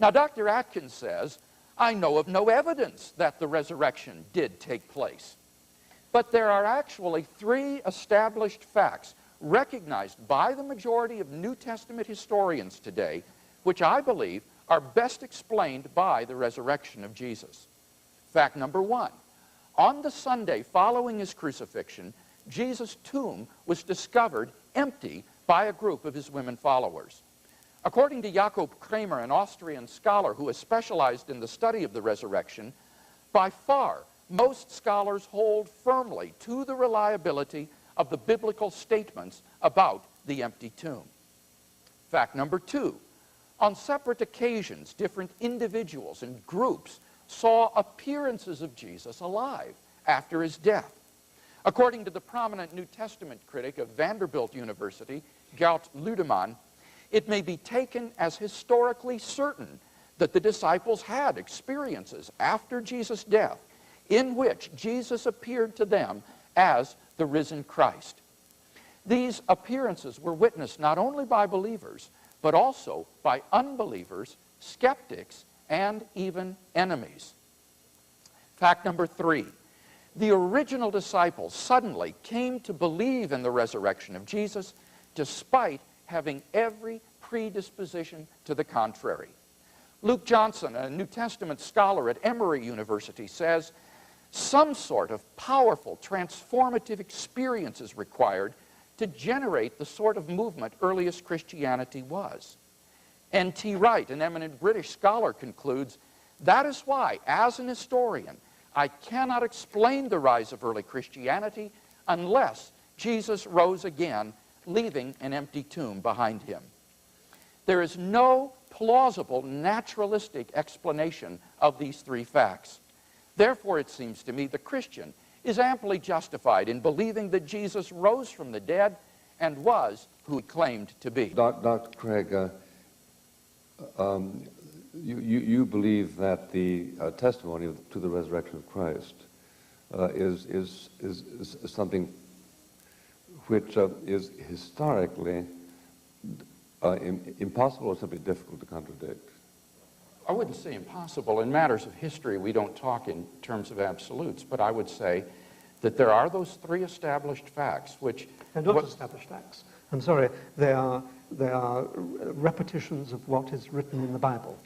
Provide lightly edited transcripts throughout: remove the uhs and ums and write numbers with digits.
Now, Dr. Atkins says, I know of no evidence that the resurrection did take place. But there are actually 3 established facts recognized by the majority of New Testament historians today, which I believe are best explained by the resurrection of Jesus. Fact number 1, on the Sunday following his crucifixion, Jesus' tomb was discovered empty by a group of his women followers. According to Jakob Kramer, an Austrian scholar who has specialized in the study of the resurrection, by far most scholars hold firmly to the reliability of the biblical statements about the empty tomb. Fact number 2, on separate occasions, different individuals and groups saw appearances of Jesus alive after his death. According to the prominent New Testament critic of Vanderbilt University, Gert Ludemann, it may be taken as historically certain that the disciples had experiences after Jesus' death in which Jesus appeared to them as the risen Christ. These appearances were witnessed not only by believers, but also by unbelievers, skeptics, and even enemies. Fact number 3, the original disciples suddenly came to believe in the resurrection of Jesus despite having every predisposition to the contrary. Luke Johnson, a New Testament scholar at Emory University, says, some sort of powerful, transformative experience is required to generate the sort of movement earliest Christianity was. N.T. Wright, an eminent British scholar, concludes, that is why, as an historian, I cannot explain the rise of early Christianity unless Jesus rose again, leaving an empty tomb behind him. There is no plausible naturalistic explanation of these 3 facts. Therefore, it seems to me the Christian is amply justified in believing that Jesus rose from the dead and was who he claimed to be. Dr. Craig, you believe that the testimony to the resurrection of Christ is something which is historically impossible or simply difficult to contradict? I wouldn't say impossible. In matters of history, we don't talk in terms of absolutes, but I would say that there are those 3 established facts which... They're not established facts. I'm sorry, they are repetitions of what is written in the Bible.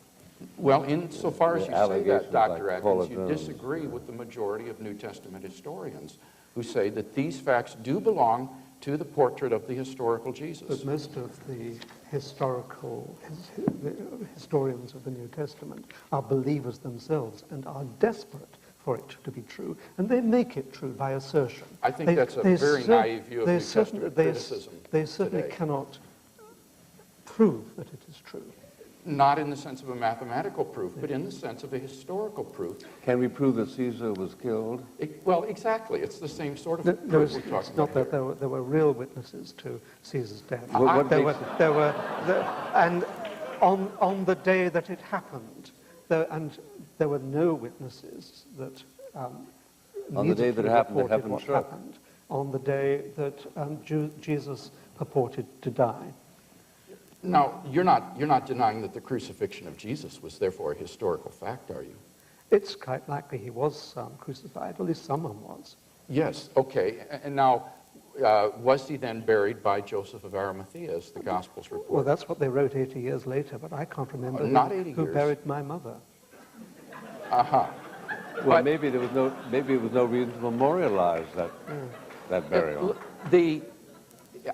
Well, insofar as you say that, Dr. Atkins, you disagree with the majority of New Testament historians who say that these facts do belong to the portrait of the historical Jesus. But most of the historians of the New Testament are believers themselves and are desperate for it to be true, and they make it true by assertion. I think that's a very naive view of New Testament criticism They certainly today. cannot prove that it is true. Not in the sense of a mathematical proof, but in the sense of a historical proof. Can we prove that Caesar was killed? Well, exactly. It's the same sort of proof we're talking It's not about. that there were real witnesses to Caesar's death. And on the day that it happened, there were no witnesses that on the day that it happened, heaven what struck. happened. On the day that Jesus purported to die. Now, you're not denying that the crucifixion of Jesus was therefore a historical fact, are you? It's quite likely he was crucified, at least someone was. Yes, okay. And now, was he then buried by Joseph of Arimathea, as the Gospels report? Well, that's what they wrote 80 years later, but I can't remember who buried my mother. Uh-huh. Well, maybe it was no reason to memorialize that burial.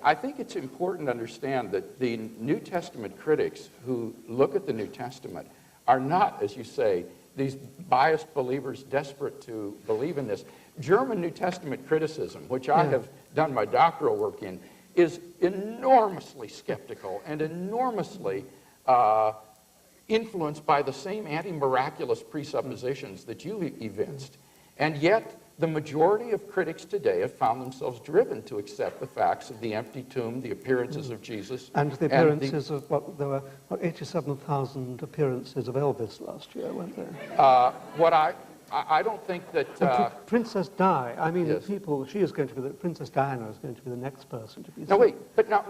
I think it's important to understand that the New Testament critics who look at the New Testament are not, as you say, these biased believers desperate to believe in this. German New Testament criticism, which I have done my doctoral work in, is enormously skeptical and enormously influenced by the same anti-miraculous presuppositions that you evinced. And yet, the majority of critics today have found themselves driven to accept the facts of the empty tomb, the appearances of Jesus. And the appearances of, there were 87,000 appearances of Elvis last year, weren't there? I don't think that... Princess Di, I mean, Yes. Princess Diana is going to be the next person to be No, wait, but now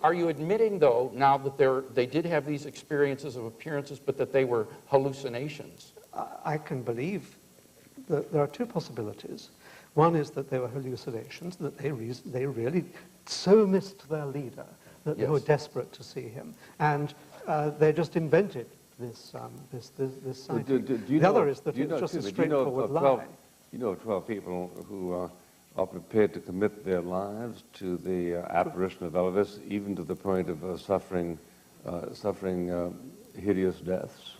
are you admitting, though, now that they did have these experiences of appearances, but that they were hallucinations? I can believe that there are two possibilities. One is that they were hallucinations, that they really so missed their leader that they were desperate to see him, and they just invented this sighting. The other is that it's just a straightforward lie. You know 12 people who are prepared to commit their lives to the apparition of Elvis, even to the point of suffering hideous deaths?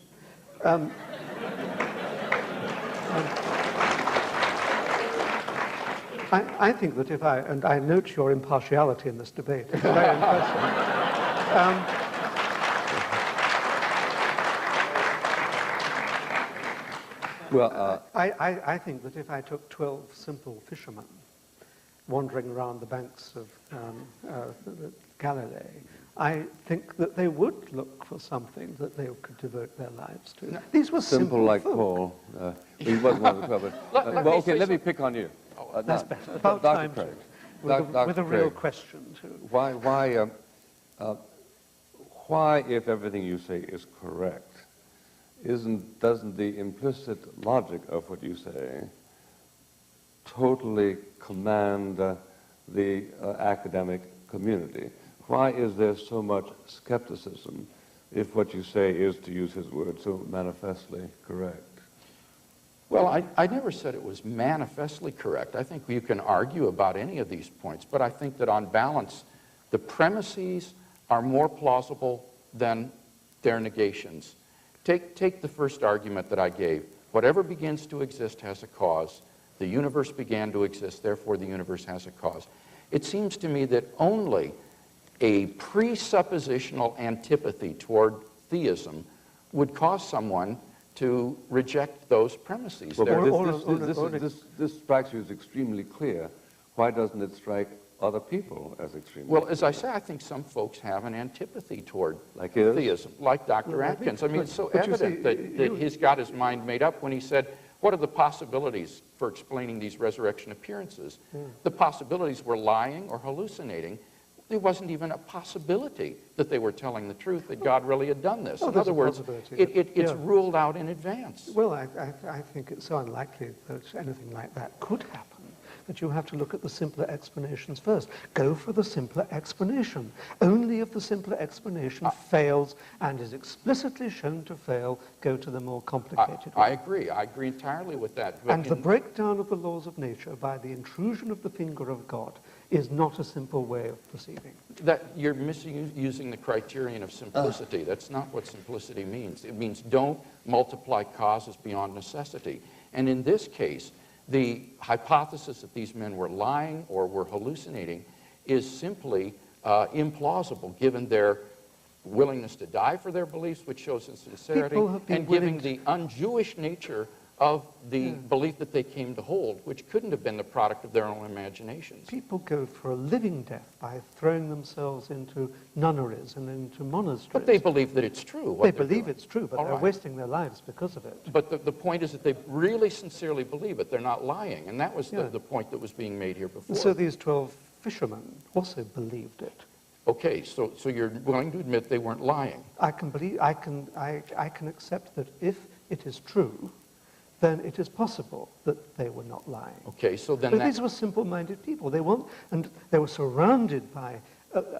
I think that and I note your impartiality in this debate, it's very impressive. Well, I think that if I took 12 simple fishermen wandering around the banks of Galilee, I think that they would look for something that they could devote their lives to. No, these were simple like folk. Paul. He wasn't one of the 12. But, let me pick on you. That's better. About time, with a real question, too. Why, if everything you say is correct, doesn't the implicit logic of what you say totally command the academic community? Why is there so much skepticism if what you say is, to use his word, so manifestly correct? Well, I never said it was manifestly correct. I think you can argue about any of these points, but I think that on balance, the premises are more plausible than their negations. Take the first argument that I gave. Whatever begins to exist has a cause. The universe began to exist, therefore the universe has a cause. It seems to me that only a presuppositional antipathy toward theism would cause someone to reject those premises. Well, this strikes you as extremely clear. Why doesn't it strike other people as extremely clear? Well, as I say, I think some folks have an antipathy toward theism, like Dr. Atkins. I mean, it's so evident that he's got his mind made up when he said, what are the possibilities for explaining these resurrection appearances? The possibilities were lying or hallucinating. There wasn't even a possibility that they were telling the truth, that God really had done this. In other words, it's ruled out in advance. Well, I think it's so unlikely that anything like that could happen that you have to look at the simpler explanations first. Go for the simpler explanation. Only if the simpler explanation fails and is explicitly shown to fail, go to the more complicated one. I agree. I agree entirely with that. And the breakdown of the laws of nature by the intrusion of the finger of God is not a simple way of proceeding. That you're misusing the criterion of simplicity. That's not what simplicity means. It means don't multiply causes beyond necessity. And in this case, the hypothesis that these men were lying or were hallucinating is simply implausible, given their willingness to die for their beliefs, which shows insincerity, and given the un-Jewish nature of the belief that they came to hold, which couldn't have been the product of their own imaginations. People go for a living death by throwing themselves into nunneries and into monasteries. But they believe that it's true. They believe it's true, but they're wasting their lives because of it. But the point is that they really sincerely believe it. They're not lying. And that was the point that was being made here before. So these 12 fishermen also believed it. Okay, so you're willing to admit they weren't lying. I can accept that if it is true, then it is possible that they were not lying. Okay, so then these were simple-minded people. They were surrounded by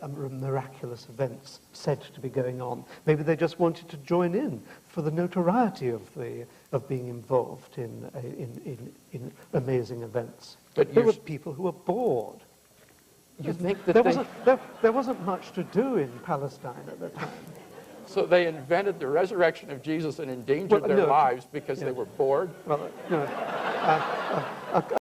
miraculous events said to be going on. Maybe they just wanted to join in for the notoriety of being involved in amazing events. But there were people who were bored. You think that there wasn't much to do in Palestine at the time. So they invented the resurrection of Jesus and endangered their lives because they were bored? Well, no.